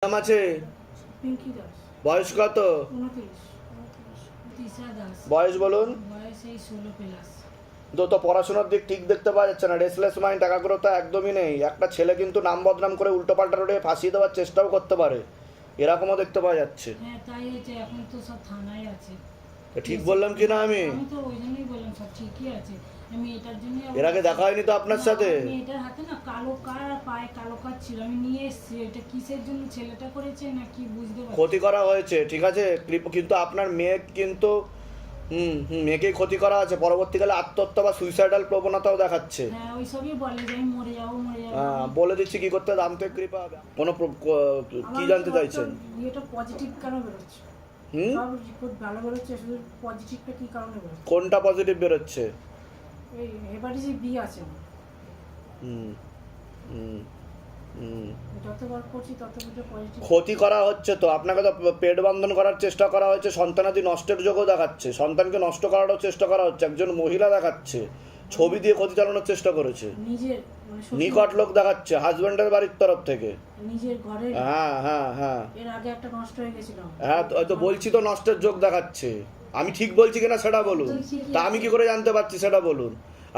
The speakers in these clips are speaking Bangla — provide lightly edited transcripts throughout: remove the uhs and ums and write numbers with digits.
নাম আছে? পিঙ্কি দাস। বয়স কত? 29। তিশা দাস। বয়স বলুন। বয়স এই 16 প্লাস। তো পড়াশোনার দিক ঠিক দেখতে পাওয়া যাচ্ছে না, রেসলেস মাইন্ড, একাগ্রতা একদমই নেই। একটা ছেলে কিন্তু নাম বদনাম করে উল্টোপাল্টা রোডে ফাঁসিয়ে দেওয়ার চেষ্টাও করতে পারে, এরকমও দেখতে পাওয়া যাচ্ছে। হ্যাঁ তাই হচ্ছে, এখন তো সব থানায় আছে। ঠিক বললাম কি না আমি? আমি তো ওই জন্যই বললাম সব ঠিকই আছে। আমি এটার জন্য এর আগে দেখা হয়নি তো আপনার সাথে? আমি এটার হাতে না কালো কার আর পায়ে কালো কার ছিল, আমি নিয়ে এসেছি। এটা কিসের জন্য ছেলেটা করেছে না কি বুঝতে পারছি। ক্ষতি করা হয়েছে, ঠিক আছে, কিন্তু আপনার মেয়ে কিন্তু মেয়েকেই ক্ষতি করা আছে, পরবর্তীকালে আত্মহত্যা বা সুইসাইডাল প্রবণতাও দেখাচ্ছে। হ্যাঁ ওই সবই বলে যে আমি মরে যাবো মরে যাবো। হ্যাঁ, বলে দিচ্ছি কি করতে, দামতে কৃপা হবে। কোনো কি জানতে চাইছেন? এটা পজিটিভ কেন বেরোচ্ছে? সব রিপোর্ট ভালো বেরোচ্ছে, শুধু পজিটিভটা কি কারণে বেরোচ্ছে? কোনটা পজিটিভ বেরোচ্ছে? এই হেপাটাইটিস বি আছে। হুম হুম হুম যতবার করছি তত পজিটিভ। ক্ষতি করা হচ্ছে তো, আপনাকে তো পেট বন্ধন করার চেষ্টা করা হয়েছে, সন্তানাদি নষ্টের যোগও দেখাচ্ছে, সন্তানকে নষ্ট করারও চেষ্টা করা হচ্ছে, একজন মহিলা দেখাচ্ছে, ছবি দিয়ে ক্ষতি চালানোর চেষ্টা করেছে, নিজের নিকট লোক দেখাচ্ছে, হাজবেন্ডের বাড়ির তরফ থেকে। নিজের ঘরে। হ্যাঁ হ্যাঁ হ্যাঁ এর আগে একটা নষ্ট হয়ে গেছিল। হ্যাঁ, তো বলছি তো নষ্টের যোগ দেখাচ্ছে। আমি ঠিক বলছি কিনা সেটা বলুন, তা আমি কি করে জানতে পারছি সেটা বলুন।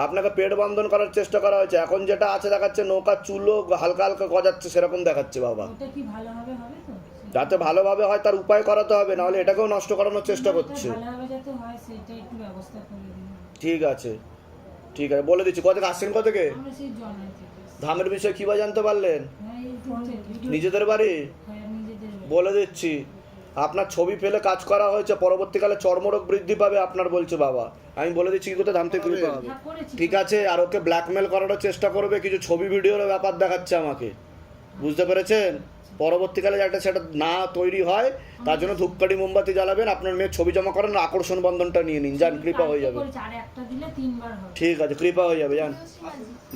আপনাকে পেট বন্ধন করার চেষ্টা করা হয়েছে, এখন যেটা আছে দেখাচ্ছে নৌকার চুলও হালকা হালকা গজাচ্ছে, সেরকম দেখাচ্ছে বাবা। ওটা কি ভালোভাবে হবে তো? যাতে ভালোভাবে হয় তার উপায় করাতে হবে, নাহলে এটাকেও নষ্ট করানোর চেষ্টা করছে। ভালোভাবে যাতে হয় সেটা একটু ব্যবস্থা করে দিন। ঠিক আছে ঠিক আছে, বলে দিচ্ছি। কোথা থেকে আসছেন? কোথা থেকে? আমরা সেই জনাই থেকে। ধামের বিষয়ে কিবা জানতে পারলেন? হ্যাঁ এই ফোন থেকে। নিজেদের বাড়ি? হ্যাঁ নিজেদের বাড়ি। বলে দিচ্ছি, আপনার ছবি ফেলে কাজ করা হয়েছে, পরবর্তীকালে চর্মরোগ বৃদ্ধি পাবে আপনার, বলছে বাবা। আমি বলে দিচ্ছি কি করতে, ধাম থেকে কৃপা হবে। হ্যাঁ, করেছি। ঠিক আছে, আর ওকে ব্ল্যাকমেল করারও চেষ্টা করবে, কিছু ছবি ভিডিওর ব্যাপার দেখাচ্ছে আমাকে, বুঝতে পেরেছেন? পরবর্তীকালে যাতে সেটা না তৈরি হয় তার জন্য ধূপকাঠি মোমবাতি জ্বালাবেন, আপনার মেয়ের ছবি জমা করেন, আকর্ষণ বন্ধনটা নিয়ে নিন, যান, কৃপা হয়ে যাবে। আর একটা দিলে 3 বার হবে। ঠিক আছে, কৃপা হয়ে যাবে, যান।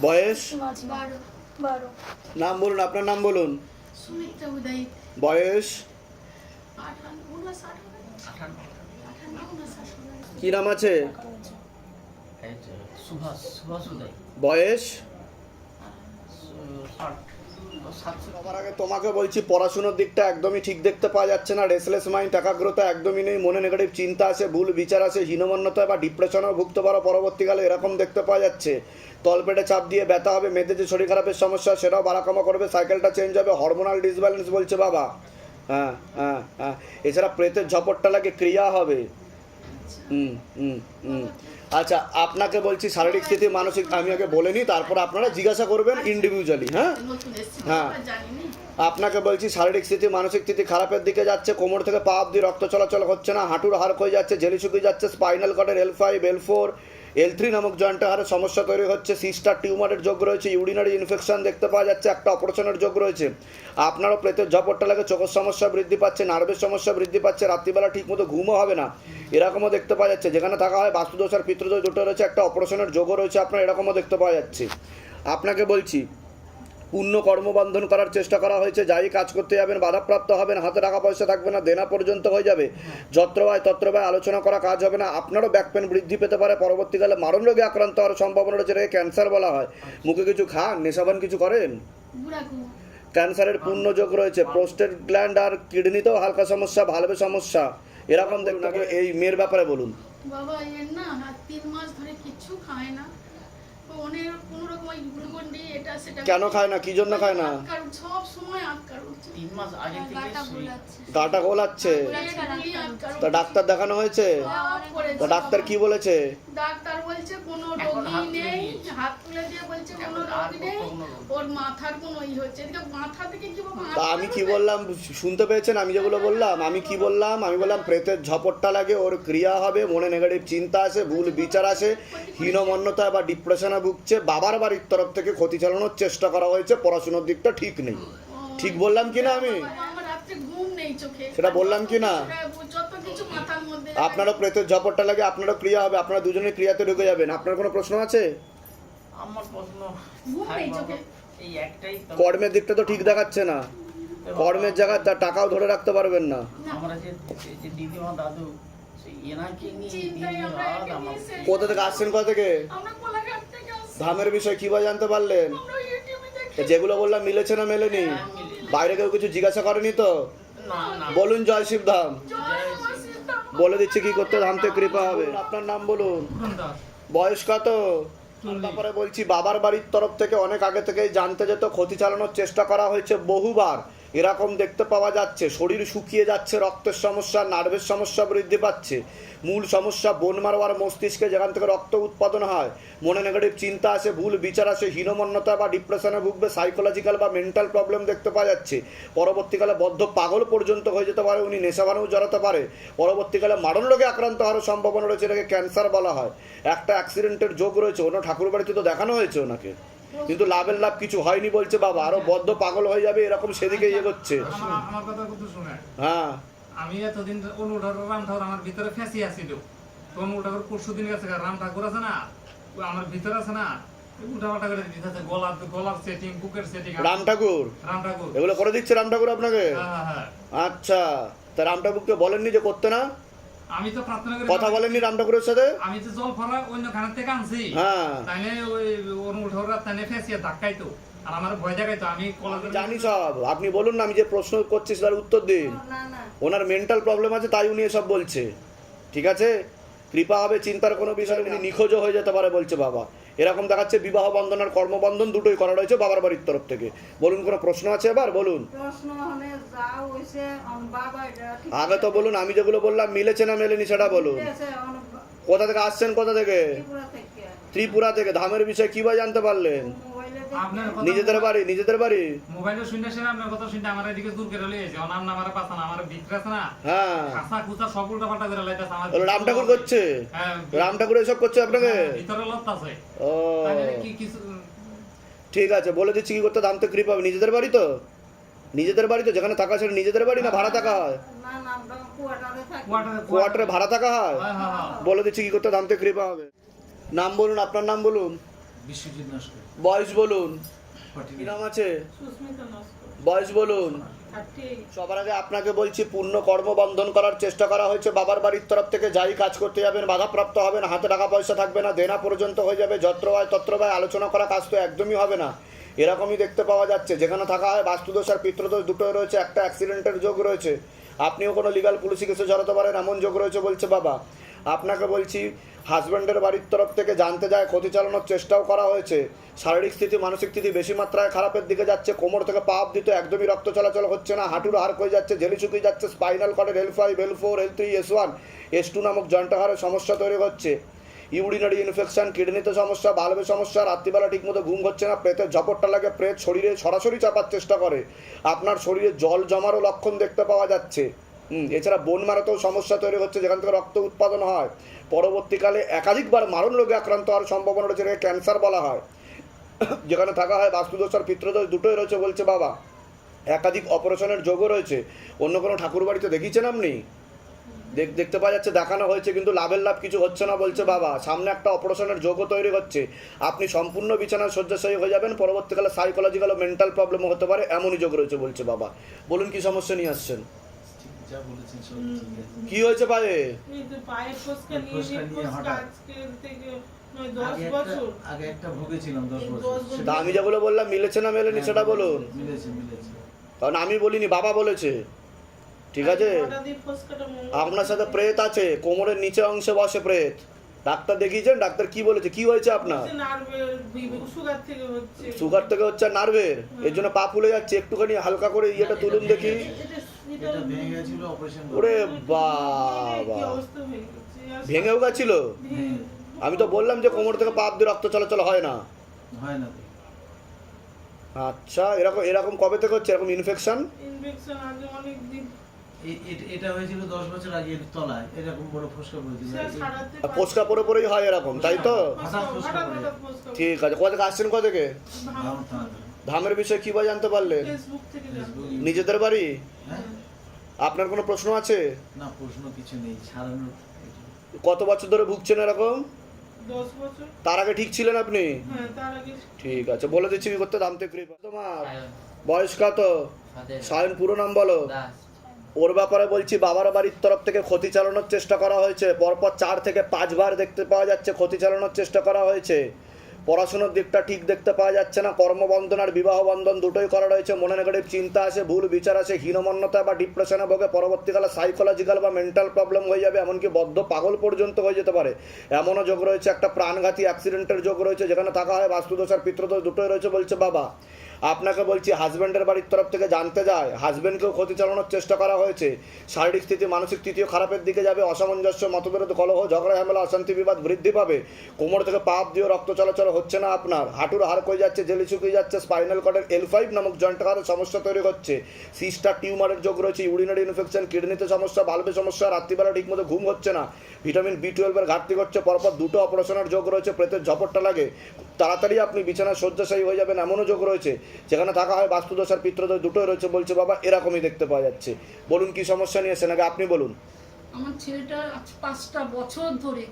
বয়স? 12। নাম বলুন, আপনার নাম বলুন। সুমিত্রা উদয়। বয়স? 58। কি নাম আছে? সুভাষ উদয়। বয়স? 60। সবার আগে তোমাকে বলছি, পড়াশোনার দিকটা একদমই ঠিক দেখতে পাওয়া যাচ্ছে না, রেসলেস মাইন্ড, একাগ্রতা একদমই নেই, মনে নেগেটিভ চিন্তা আছে, ভুল বিচার আছে, হীনমন্যতা বা ডিপ্রেশনও ভুগতে পারো পরবর্তীকালে, এরকম দেখতে পাওয়া যাচ্ছে। তলপেটে চাপ দিয়ে ব্যথা হবে, মেয়েদের যে শরীর খারাপের সমস্যা সেটাও বাড়াকামা করবে, সাইকেলটা চেঞ্জ হবে, হরমোনাল ডিসব্যালেন্স বলছে বাবা। হ্যাঁ হ্যাঁ হ্যাঁ, এছাড়া প্রেতের ঝপটটা লাগে, ক্রিয়া হবে। হুম হুম হুম আচ্ছা, আপনাকে বলছি শারীরিক স্থিতি, মানসিক, আমি আগে বলে নিই, তারপর আপনারা জিজ্ঞাসা করবেন ইন্ডিভিজুয়ালি। হ্যাঁ হ্যাঁ, আপনাকে বলছি শারীরিক স্থিতি, মানসিক স্থিতি খারাপের দিকে যাচ্ছে, কোমর থেকে পা অব্দি রক্ত চলাচল হচ্ছে না, হাঁটুর হাড় ক্ষয়ে যাচ্ছে, জেলি শুকিয়ে যাচ্ছে, স্পাইনাল কর্ডের L5 L4 L3 নামক জয়েন্টের হাড়ের সমস্যা তৈরি হচ্ছে, সিস্টার টিউমারের যোগ রয়েছে, ইউরিনারি ইনফেকশন দেখতে পাওয়া যাচ্ছে, একটা অপারেশনের যোগ রয়েছে। আপনারও প্রেতের ঝপটটা লাগে, চোখের সমস্যা বৃদ্ধি পাচ্ছে, নার্ভের সমস্যা বৃদ্ধি পাচ্ছে, রাত্রিবেলা ঠিকমতো ঘুমও হবে না, এরকমও দেখতে পাওয়া যাচ্ছে। যেখানে থাকা হয় বাস্তুদোষ আর পিতৃদোষ দুটো রয়েছে, একটা অপারেশনের যোগও রয়েছে আপনার, এরকমও দেখতে পাওয়া যাচ্ছে। আপনাকে বলছি পূর্ণ কর্মবন্ধন করার চেষ্টা করা হয়েছে, যাই কাজ করতে যাবেন বাধাপ্রাপ্ত হবেন, হাতে টাকা পয়সা থাকবে না, দেনা পর্যন্ত হয়ে যাবে, যত্রবায় তত্রবায় আলোচনা করা কাজ হবে না, আপনারও ব্যাক পেন বৃদ্ধি পেতে পারে, পরবর্তীকালে মারণ রোগে আক্রান্ত হওয়ার সম্ভাবনা রয়েছে, এটাকে ক্যান্সার বলা হয়। মুখে কিছু খান, নেশাবান কিছু করেন? ক্যান্সারের পূর্ণ যোগ রয়েছে, প্রোস্টেট গ্ল্যান্ড আর কিডনিতেও হালকা সমস্যা, ভালভে সমস্যা, এরকম দেখতে হবে। এই মেয়ের ব্যাপারে বলুন। বাবা এর না 3 মাস ধরে কিচ্ছু খায় না, অনেক কোনো রকম গ্লুকন্ডি এটা সেটা। কেন খায় না, কি জন্য খায় না? সব সময় আটকার হচ্ছে। 3 মাস আগে থেকে গাটা গোলাচ্ছে, তা ডাক্তার দেখানো হয়েছে? তা ডাক্তার কি বলেছে? ডাক্তার বলছে কোনো রোগী নেই, হাত তুলে দিয়ে বলছে কোনো রোগী নেই, ওর মাথার কোনো হচ্ছে, এদিকে মাথা থেকে কি বাবা। তা আমি কি বললাম শুনতে পেয়েছেন? আমি যেগুলো বললাম, আমি কি বললাম? আমি বললাম প্রেতের ঝপটটা লাগে, ওর ক্রিয়া হবে, মনে নেগেটিভ চিন্তা আসে, ভুল বিচার আসে, হীনমন্যতা বা ডিপ্রেশনে ভুগছে, বাবার বাড়ির তরফ থেকে ক্ষতি চালানোর চেষ্টা করা হয়েছে, পড়াশোনার দিকটা ঠিক নেই। ঠিক বললাম কি না আমি? আমার রাতে ঘুম নেই চোখে, সেটা বললাম কি না? যত কিছু মাথার মধ্যে। আপনারও প্রেতের ঝপটটা লাগে, আপনারও ক্রিয়া হবে, আপনারা দুজনে ক্রিয়াতে ঢুকে যাবেন। আপনার কোনো প্রশ্ন আছে? আমার প্রশ্ন ঘুম নেই চোখে। এই একটাই, কর্মের দিকটা তো ঠিক দেখাচ্ছে না, কর্মের জায়গায় তার টাকাও ধরে রাখতে পারবেন না। আমরা যে দিদিমা দাদু সেই এনাকে চিন্তায় আমরা একে নিয়ে নিয়ে শেষ। কোথা থেকে আসছেন? কোথা থেকে? আমরা কোলাঘাট থেকে আসছি। ধামের বিষয় কিভাবে জানতে পারলেন? আমরা ইউটিউবে দেখে যেগুলো বললাম মিলেছে না মেলেনি? বাইরে কেউ কিছু জিজ্ঞাসা করেনি তো? না না বলুন জয় শিবধাম। জয় মা সীতা। বলে দিচ্ছি কি করতে ধামতে কৃপা হবে। আপনার নাম বলুন, বয়স কত? তারপরে বলছি বাবার বাড়ির তরফ থেকে অনেক আগে থেকেই জানতে যেত, ক্ষতি চালানোর চেষ্টা করা হয়েছে বহুবার, এরকম দেখতে পাওয়া যাচ্ছে। শরীর শুকিয়ে যাচ্ছে, রক্তের সমস্যা, নার্ভের সমস্যা বৃদ্ধি পাচ্ছে। মূল সমস্যা বোন মারো আর মস্তিষ্কে, যেখান থেকে রক্ত উৎপাদন হয়। মনে নেগেটিভ চিন্তা আসে, ভুল বিচার আসে, হীনমন্যতা বা ডিপ্রেশনে ভুগবে, সাইকোলজিক্যাল বা মেন্টাল প্রবলেম দেখতে পাওয়া যাচ্ছে। পরবর্তীকালে বদ্ধ পাগল পর্যন্ত হয়ে যেতে পারে, উনি নেশাবানেও জড়াতে পারে। পরবর্তীকালে মারণ রোগে আক্রান্ত হওয়ার সম্ভাবনা রয়েছে, এটাকে ক্যান্সার বলা হয়। একটা অ্যাক্সিডেন্টের যোগ রয়েছে, অন্য ঠাকুর বাড়িতে তো দেখানো হয়েছে ওনাকে, কিন্তু লাভের লাভ কিছু হয়নি বলছে বাবা, আরো বদ্ধ পাগল হয়ে যাবে, এরকম সেদিকে এগোচ্ছে। আমার কথা কিন্তু শুনে, হ্যাঁ, আমি এতদিন অনুল ঠাকুর রাম ঠাকুর আমার ভিতরে ফেঁসি আসিল, তো অনুল ঠাকুর পরশু দিন গেছে, রাম ঠাকুর আছে না ও আমার ভিতরে আছে না, উল্টা পাল্টা করে দিতেছে, গলার সেটিং, বুকের সেটিং। রাম ঠাকুর রাম ঠাকুর এগুলো করে দিচ্ছে রাম ঠাকুর আপনাকে? হ্যাঁ। আচ্ছা, তা রাম ঠাকুরকে বলেননি যে করতে না? আমি তো প্রার্থনা করি, কথা বলেননি রাম ঠাকুরের সাথে? আমি তো জল ফলা অন্য খানের থেকে আনছি, হ্যাঁ, তাইলে ওই অনুল ঠাকুর তাইলে ফেঁসিয়ে ধাক্কাইতো আর আমার ভয় দেখাইতো। আমি কলেজে জানি সব, আপনি বলুন না, আমি যে প্রশ্ন করছি তার উত্তর দিন। ওনার মেন্টাল প্রবলেম আছে, তাই উনি এসব বলছে। ঠিক আছে, কৃপা হবে, চিন্তার কোনো বিষয় নেই। উনি নিখোঁজও হয়ে যেতে পারে বলছে বাবা। এরকম দেখাচ্ছে বিবাহ বন্ধন আর কর্মবন্ধন দুটোই করা রয়েছে বাবার বাড়ির তরফ থেকে। বলুন, কোনো প্রশ্ন আছে এবার বলুন। প্রশ্ন হলে যা হইছে বাবা এটা ঠিক আগে তো বলুন, আমি যেগুলো বললাম মিলেছে না মেলেনি সেটা বলুন। আছে, কোথা থেকে আসছেন, কোথা থেকে? ত্রিপুরা থেকে ত্রিপুরা থেকে। ধামের বিষয়ে কিভাবে জানতে পারলেন? মোবাইলে আপনার কথা নিজেদের বাড়ি, নিজেদের বাড়ি? মোবাইলে শুনে শুনে আপনার কথা শুনতে আমার এদিকে দূর করে লইছে, ওনার নাম আমার পাশা না, আমার ভিতরে আছে না হ্যাঁ, কাঁচা কুচা সব উল্টা পাল্টা করে লাইতাছে আমার। বলো, রাম ঠাকুর করছে? হ্যাঁ, রাম ঠাকুর এসব করছে আপনাকে? ভিতরে লত আছে। ও তাহলে কি কিছু ঠিক আছে, বলে দিচ্ছি কি করতে ধামতে কৃপা হবে। নিজেদের বাড়ি তো? নিজেদের বাড়ি তো, যেখানে থাকা সেটা নিজেদের বাড়ি না ভাড়া থাকা হয়? না নামটা কুয়াটারে থাকে কোয়ার্টারে ভাড়া থাকা হয়? হ্যাঁ। বলে দিচ্ছি কি করতে ধামতে কৃপা হবে। নাম বলুন, আপনার নাম বলুন, বিশ্বজিৎ নস্কর, বয়স বলুন, কি নাম আছে, সুস্মিতা নস্কর, বয়স বলুন। 38। সবার আগে আপনাকে বলছি, পূর্ণ কর্মবন্ধন করার চেষ্টা করা হয়েছে বাবার বাড়ির তরফ থেকে। যাই কাজ করতে যাবেন বাধাপ্রাপ্ত হবেন, হাতে টাকা পয়সা থাকবে না, দেনা পর্যন্ত হয়ে যাবে, যত্র হয় তত্র ব্যয়, আলোচনা করা কাজ তো একদমই হবে না। এরকমই দেখতে পাওয়া যাচ্ছে। যেখানে থাকা হয় বাস্তুদোষ আর পিতৃদোষ দুটোই রয়েছে, একটা অ্যাক্সিডেন্টের যোগ রয়েছে। আপনিও কোনো লিগাল পুলিশি কেসে জড়াতে পারেন, এমন যোগ রয়েছে বলছে বাবা। আপনাকে বলছি, হাজব্যান্ডের বাড়ির তরফ থেকে জানতে যায়, ক্ষতি চালানোর চেষ্টাও করা হয়েছে। শারীরিক স্থিতি, মানসিক স্থিতি বেশি মাত্রায় খারাপের দিকে যাচ্ছে। কোমর থেকে পা অবধি তো একদমই রক্ত চলাচল হচ্ছে না, হাঁটুর হাড় ক্ষয়ে যাচ্ছে, ঝেলি শুকিয়ে যাচ্ছে, spinal কর্ডের L5, L4, L3, S1, S2 নামক জয়েন্টহাড়ের সমস্যা তৈরি হচ্ছে। ইউরিনারি ইনফেকশন, কিডনিতে সমস্যা, বাল্বের সমস্যা, রাত্রিবেলা ঠিকমতো ঘুম হচ্ছে না, প্রেতের ঝপটটা লাগে, প্রেত শরীরে সরাসরি চাপার চেষ্টা করে। আপনার শরীরে জল জমারও লক্ষণ দেখতে পাওয়া যাচ্ছে। এছাড়া বোন মারাতেও সমস্যা তৈরি হচ্ছে, যেখান থেকে রক্ত উৎপাদন হয়। পরবর্তীকালে একাধিকবার মারণ রোগে আক্রান্ত হওয়ার সম্ভাবনা রয়েছে, এটাকে ক্যান্সার বলা হয়। যেখানে থাকা হয় বাস্তুদোষ আর পিতৃদোষ দুটোই রয়েছে বলছে বাবা। একাধিক অপারেশনের যোগও রয়েছে। অন্য কোনো ঠাকুর বাড়িতে দেখিয়েছেন আপনি? দেখতে পাওয়া যাচ্ছে, দেখানো হয়েছে, কিন্তু লাভের লাভ কিছু হচ্ছে না বলছে বাবা। সামনে একটা অপারেশনের যোগও তৈরি হচ্ছে। আপনি সম্পূর্ণ বিছানায় শয্যাশায়ী হয়ে যাবেন, পরবর্তীকালে সাইকোলজিক্যাল ও মেন্টাল প্রবলেমও হতে পারে, এমনই যোগ রয়েছে বলছে বাবা। বলুন, কি সমস্যা নিয়ে আসছেন? ঠিক যা বলেছেন সব ঠিক আছে। কি হয়েছে পায়ে? এই তো পায়ে ফসকা নিয়ে ফোসকা নিয়ে হঠাৎ। আজকে থেকে 10 আগে বছর আগে একটা ভুগেছিলাম 10 এই বছর 10 বছর। তা আমি যেগুলো বললাম মিলেছে না মেলেনি সেটা বলুন। মিলেছে মিলেছে। কারণ আমি বলিনি, বাবা বলেছে। ঠিক আছে, হঠাৎ এই ফসকাটা আপনার সাথে প্রেত আছে, কোমরের নিচে অংশে বসে প্রেত। ডাক্তার দেখিয়েছেন? ডাক্তার কি বলেছে, কি হয়েছে আপনার? নার্ভের সুগার থেকে হচ্ছে। সুগার থেকে হচ্ছে নার্ভের, এর জন্য পা ফুলে যাচ্ছে। একটুখানি হালকা করে ইয়েটা তুলুন দেখি। এটা ভেঙে গেছিল, অপারেশন ওরে কি বাবা, অবস্থা হয়ে গেছে আর ভেঙেও গেছিল? আমি তো বললাম যে কোমর থেকে পা অব্দি রক্ত চলাচল হয় না। হয় না তো। আচ্ছা, এরকম এরকম কবে থেকে হচ্ছে এরকম ইনফেকশন? ইনফেকশন আগে অনেক দিন এটা হয়েছিল 10 বছর আগে, এর তলায় এরকম বড় ফোসকা পড়েছিল। সারাতে পোস্কা পরে পরেই হয় এরকম, তাই তো? হঠাৎ ফোসকা পড়ে। ঠিক আছে, কোথা থেকে আসছেন, কোথা থেকে? ভাঙন থামে। ধামের বিষয়ে কি বা জানতে পারলেন? ফেসবুক থেকে জানতে ফেসবুক, নিজেদের বাড়ি? হ্যাঁ? আপনার কোনো প্রশ্ন আছে? না, প্রশ্ন কিছু নেই, সারানোর। কত বছর ধরে ভুগছেন এরকম? 10 বছর। তার আগে ঠিক ছিলেন আপনি? হ্যাঁ, তার আগে ঠিক আছে, বলে দিচ্ছি কি করতে ধামতে কৃপা। তোমার সায়ন, বয়স কত? সাদের, সায়ন পুরো নাম বলো। দাস, ওর ব্যাপারে বলছি, বাবার বাড়ির তরফ থেকে ক্ষতি চালানোর চেষ্টা করা হয়েছে। পরপর 4 থেকে 5 বার দেখতে পাওয়া যাচ্ছে ক্ষতি চালানোর চেষ্টা করা হয়েছে। পড়াশোনার দিকটা ঠিক দেখতে পাওয়া যাচ্ছে না, কর্মবন্ধন আর বিবাহ বন্ধন দুটোই করা রয়েছে, মনে নেগেটিভ চিন্তা আসে, ভুল বিচার আসে, হীনমন্যতা বা ডিপ্রেশনে ভোগে, পরবর্তীকালে সাইকোলজিক্যাল বা মেন্টাল প্রবলেম হয়ে যাবে, এমনকি বদ্ধ পাগল পর্যন্ত হয়ে যেতে পারে, এমনও যোগ রয়েছে। একটা প্রাণঘাতী অ্যাক্সিডেন্টের যোগ রয়েছে, যেখানে থাকা হয় বাস্তুদোষ আর পিতৃদোষ দুটোই রয়েছে বলছে বাবা। আপনাকে বলছি হাজব্যান্ডের বাড়ির তরফ থেকে জানতে যায় হাজব্যান্ডকেও ক্ষতি চালানোর চেষ্টা করা হয়েছে, শারীরিক স্থিতি মানসিক স্থিতিও খারাপের দিকে যাবে, অসামঞ্জস্য মতবিরোধ কলহ ঝগড়া ঝামেলা অশান্তি বিবাদ বৃদ্ধি পাবে, কোমর থেকে পাপ দিয়ে রক্ত চলাচল হচ্ছে না আপনার, হাঁটুর হাড় কয়ে যাচ্ছে, জেলি শুকিয়ে যাচ্ছে, স্পাইনাল কর্ডের L5 নামক জয়েন্টের সমস্যা তৈরি হচ্ছে, সিস্টার টিউমারের যোগ রয়েছে, ইউরিনারি ইনফেকশন, কিডনিতে সমস্যা, বাল্বে সমস্যা, রাত্রিবেলা ঠিকমতো ঘুম হচ্ছে না, ভিটামিন B12 এর ঘাটতি ঘটছে, পরপর দুটো অপারেশনের যোগ রয়েছে, প্রেতের ঝপটটা লাগে, তাড়াতাড়ি আপনি বিছানায় শয্যাশায়ী হয়ে যাবেন এমনও যোগ রয়েছে, যেখানে থাকা হয় বাস্তুদোষ আর পিতৃদোষ দুটোই রয়েছে বলছে বাবা। এরকমই দেখতে পাওয়া যাচ্ছে। বলুন কি সমস্যা নিয়েছেন, আগে আপনি বলুন। আমার ছেলেটা আজ 5টা বছর ধরে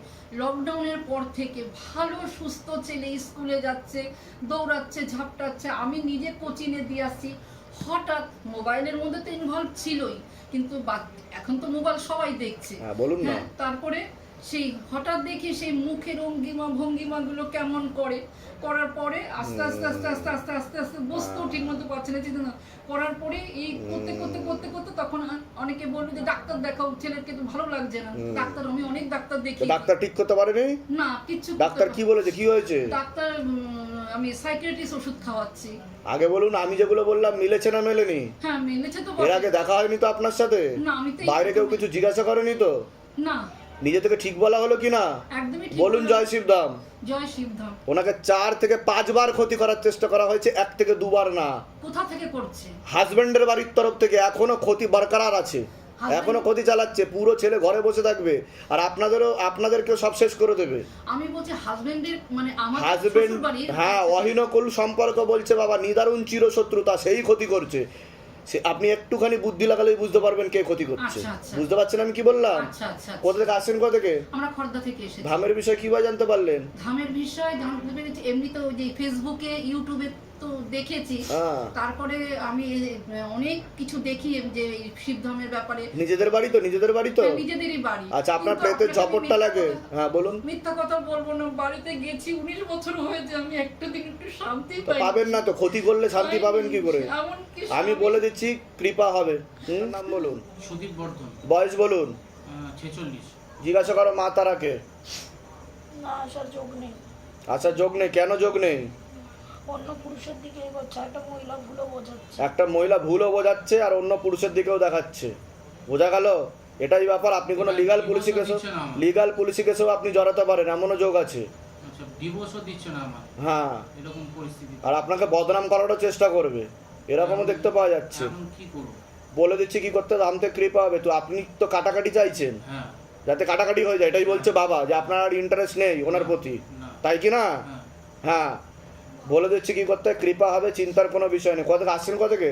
লকডাউনের পর থেকে ভালো সুস্থ ছেলে, স্কুলে যাচ্ছে, দৌড়াচ্ছে, ঝাপটাচ্ছে, আমি নিজে কোচিংয়ে দিয়ে আসছি। হঠাৎ মোবাইলের মধ্যে তো ইনভলভ ছিলই, কিন্তু এখন তো মোবাইল সবাই দেখছে। হ্যাঁ বলুন না। তারপরে সেই হঠাৎ দেখি সেই মুখের ভঙ্গিমাগুলো কেমন করার পরে আস্তে আস্তে আস্তে আস্তে আস্তে আস্তে আস্তে বসতেও ঠিক মতো পারছে না, চিন্তা না করার পরে এই করতে করতে করতে করতে তখন অনেকে বললো যে ডাক্তার দেখাও, ছেলেকে তো ভালো লাগছে না। ডাক্তার আমি অনেক ডাক্তার দেখি, ডাক্তার ঠিক করতে পারেনি না কিচ্ছু। ডাক্তার কি বলেছে, কি হয়েছে? ডাক্তার আমি সাইকিয়াট্রিস্ট ওষুধ খাওয়াচ্ছি। আগে বলুন, আমি যেগুলো বললাম মিলেছে না মেলেনি? হ্যাঁ মিলেছে তো। এর আগে দেখা হয়নি তো আপনার সাথে? না আমি তো বাইরে কেউ কিছু জিজ্ঞাসা করেনি তো? না। নিজে থেকে ঠিক বলা হলো কি না? একদমই ঠিক বলুন জয় শিবধাম। জয় শিবধাম। ওনাকে 4 থেকে 5 বার ক্ষতি করার চেষ্টা করা হয়েছে, 1 থেকে 2 বার না। কোথা থেকে করছে? হাজবেন্ডের বাড়ির তরফ থেকে এখনো ক্ষতি বরকরার আছে, এখনো ক্ষতি চালাচ্ছে, পুরো ছেলে ঘরে বসে থাকবে আর আপনাদেরকেও সব শেষ করে দেবে। আমি বলছি হাজবেন্ডের মানে আমার হাজবেন্ড, শ্বশুরবাড়ির, হ্যাঁ অহিনকুল সম্পর্ক বলছে বাবা, নিদারুণ চিরশত্রুতা, সেই ক্ষতি করছে। সে আপনি একটুখানি বুদ্ধি লাগালেই বুঝতে পারবেন কে ক্ষতি করছে। আচ্ছা, আচ্ছা। বুঝতে পারছেন আমি কি বললাম? আচ্ছা আচ্ছা। কোথা থেকে আসছেন, কোথা থেকে? আমরা খর্দা থেকে এসেছি। ধামের বিষয় কিভাবে জানতে পারলেন? ধামের বিষয় জানতে পেরেছি এমনি তো ওই যে ফেসবুকে ইউটিউবে তো দেখেছি, তারপরে আমি অনেক কিছু দেখি যে শিবধামের ব্যাপারে। নিজেদের বাড়ি তো? নিজেদের বাড়ি তো? নিজেদের বাড়ি। আচ্ছা, আপনার প্রেতের ঝপটটা লাগে? হ্যাঁ বলুন। মিথ্যা কথা বলবো না, বাড়িতে গেছি 19 বছর হয়েছে, আমি একটা দিন একটু শান্তি পাই। পাবেন না তো, ক্ষতি করলে শান্তি পাবেন কি করে? আমি বলে দিচ্ছি, কৃপা হবে। নাম বলুন। সুদীপ বর্ধন। বয়স বলুন। 46। জিজ্ঞাসা করো মা তারাকে। না আসার যোগ নেই। আচ্ছা যোগ নেই, কেন যোগ নেই? অন্য পুরুষের দিকে এগোচ্ছে, একটা মহিলা ভুলও বোঝাচ্ছে। একটা মহিলা ভুলও বোঝাচ্ছে আর অন্য পুরুষের দিকেও দেখাচ্ছে, বোঝা গেল? এটাই ব্যাপার। আপনি কোনো লিগাল পুলিশি কেসেও আপনি জড়াতে পারেন, এমনও যোগ আছে। আচ্ছা, ডিভোর্সও দিচ্ছে না আমার। হ্যাঁ, এরকম পরিস্থিতি। আর আপনাকে বদনাম করারও চেষ্টা করবে, এরকমও দেখতে পাওয়া যাচ্ছে। এখন কি করব? বলে দিচ্ছি কি করতে, ধাম থেকে কৃপা হবে। তো আপনি তো কাটাকাটি চাইছেন, হ্যাঁ, যাতে কাটাকাটি হয়ে যায়, এটাই বলছে বাবা, যে আপনার আর ইন্টারেস্ট নেই ওনার প্রতি, তাই কি না? হ্যাঁ, বলে দিচ্ছি কি করতে, কৃপা হবে, চিন্তার কোনো বিষয় নেই। কোথা থেকে আসছেন, কোথা থেকে?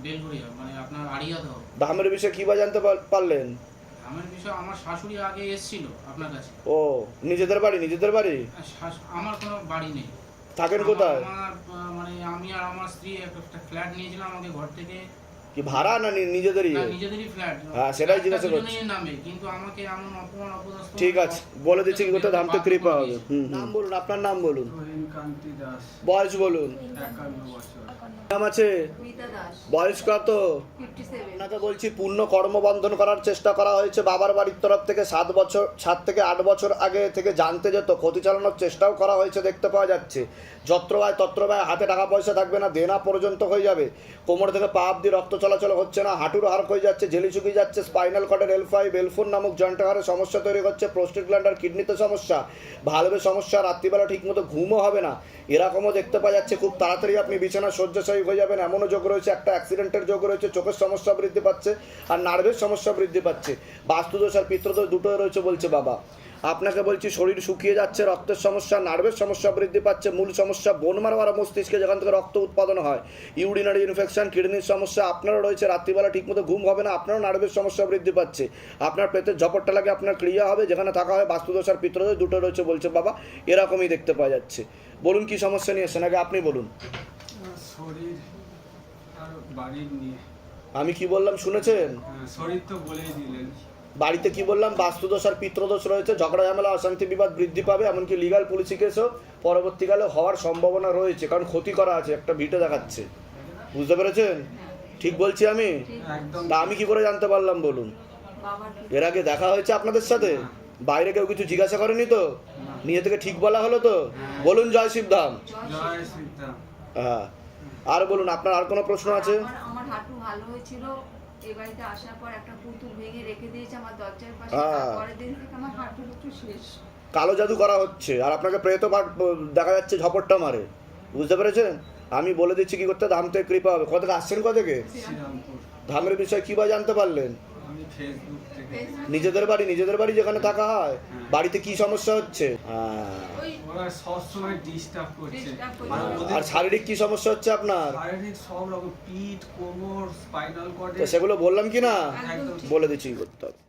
বেলঘরিয়া, মানে আপনার আড়িয়াদহ। ধামের বিষয়ে কি বা জানতে পারলেন? আমার বিষয়, আমার শাশুড়ি আগে এসেছিল আপনার কাছে। ও, নিজেদের বাড়ি? নিজেদের বাড়ি? আমার কোনো বাড়ি নেই। থাকেন কোথায়? আমার মানে আমি আর আমার স্ত্রী একটা ফ্ল্যাট নিয়েছিলাম আমাকে ঘর থেকে। কি ভাড়া না নিজেদেরই? নিজেদেরই ফ্ল্যাট। হ্যাঁ, সেটাই জিজ্ঞাসা করছি। নামে, কিন্তু আমাকে এমন অপমান অপদস্থ। ঠিক আছে, বলে দিচ্ছি কি করতে, ধাম থেকে কৃপা হবে। নাম বলুন, আপনার নাম বলুন। কান্তি দাস। বয়স বলুন। 51 বছর। নাম আছে? মিতা দাস, বয়স কত? 57। আপনাকে বলছি, পূর্ণ কর্মবন্ধন করার চেষ্টা করা হয়েছে বাবার বাড়ির তরফ থেকে। 7 থেকে 8 বছর আগে থেকে জানতে যেত, ক্ষতি চালানোর চেষ্টাও করা হয়েছে, দেখতে পাওয়া যাচ্ছে। যত্র ব্যয় তত্র ব্যয়, হাতে টাকা পয়সা থাকবে না, দেনা পর্যন্ত হয়ে যাবে, কোমর থেকে পা অব্দি রক্ত চলাচল হচ্ছে না, হাঁটুর হাড় হয়ে যাচ্ছে, জেলি শুকিয়ে যাচ্ছে, স্পাইনাল কর্ডের L5 L4 নামক জয়েন্টের হাড়ে সমস্যা তৈরি হচ্ছে, প্রোস্টেট গ্ল্যান্ড আর কিডনিতে সমস্যা, ভালভে সমস্যা, রাত্রিবেলা ঠিকমতো ঘুমও হবে না, এরকমও দেখতে পাওয়া যাচ্ছে। খুব তাড়াতাড়ি আপনি বিছানা শয্যাশায়ী হয়ে যাবেন, এমনও যোগ রয়েছে। একটা অ্যাক্সিডেন্টের যোগ রয়েছে, চোখের সমস্যা বৃদ্ধি পাচ্ছে আর নার্ভের সমস্যা বৃদ্ধি পাচ্ছে, বাস্তুদোষ আর পিতৃদোষ দুটোই রয়েছে বলছে বাবা। আপনাকে বলছি, শরীর শুকিয়ে যাচ্ছে, রক্তের সমস্যা, নার্ভের সমস্যা বৃদ্ধি পাচ্ছে, মূল সমস্যা বোন মারো আর মস্তিষ্কে, যেখান থেকে রক্ত উৎপাদন হয়, ইউরিনারি ইনফেকশন, কিডনির সমস্যা আপনারও রয়েছে, রাত্রিবেলা ঠিকমতো ঘুম হবে না, আপনারও নার্ভের সমস্যা বৃদ্ধি পাচ্ছে, আপনার পেটের ঝপটটা লাগে, আপনার ক্রিয়া হবে, যেখানে থাকা হয় বাস্তুদোষ আর পিতৃদোষ দুটো রয়েছে বলছে বাবা। এরকমই দেখতে পাওয়া যাচ্ছে। বলুন কি সমস্যা নিয়ে এসেছেন, আগে আপনি বলুন। শরীর আর বাড়ির নিয়ে। আমি কি বললাম শুনেছেন? শরীর তো বলেই দিলেন। বাড়িতে কি বললাম, বাস্তুদোষ আর পিতৃদোষ রয়েছে, ঝগড়া ঝামেলা অশান্তি বিবাদ বৃদ্ধি পাবে, এমনকি লিগাল পুলিশি কেসও পরবর্তীকালে হওয়ার সম্ভাবনা রয়েছে, কারণ ক্ষতি করা আছে, একটা ভিটে দেখাচ্ছে। বুঝতে পেরেছেন? ঠিক বলছি আমি? একদম তা আমি কি করে জানতে পারলাম বলুন? বাবার এর আগে দেখা হয়েছে আপনাদের সাথে? বাইরে কেউ কিছু জিজ্ঞাসা করেনি তো? নিজে থেকে ঠিক বলা হলো তো? বলুন জয় শিবধাম। জয় শ্রীরাম। হ্যাঁ, আর বলুন, আপনার আর কোনো প্রশ্ন আছে? আমার হাঁটু ভালো হয়েছিল, এই বাড়িতে আসার পর একটা পুতুল ভেঙে রেখে দিয়েছে আমার দরজার পাশে, হ্যাঁ। পরের দিন থেকে আমার হাঁটুর একটু শেষ। কালো জাদু করা হচ্ছে, আর আপনাকে প্রেত দেখা যাচ্ছে ঝপট্টা মারে। বুঝতে পেরেছেন? আমি বলে দিচ্ছি কি করতে, ধাম থেকে কৃপা হবে। কোথা থেকে আসছেন, কোথা থেকে? শ্রীরামপুর। ধামের বিষয়ে কি বা জানতে পারলেন? আমি ফেসবুক থেকে। নিজেদের বাড়ি যেখানে থাকা হয়, বাড়িতে কি সমস্যা হচ্ছে? হ্যাঁ। ওই ওরা সবসময় ডিস্টার্ব করছে। Disturb করছে। আর আর ওদের শারীরিক কি সমস্যা হচ্ছে আপনার? শারীরিক সব রকম পিঠ, কোমর, স্পাইনাল তো কর্ডে সেগুলো বললাম কি না? একদম ঠিক। বলে দিচ্ছি কি করতে হবে।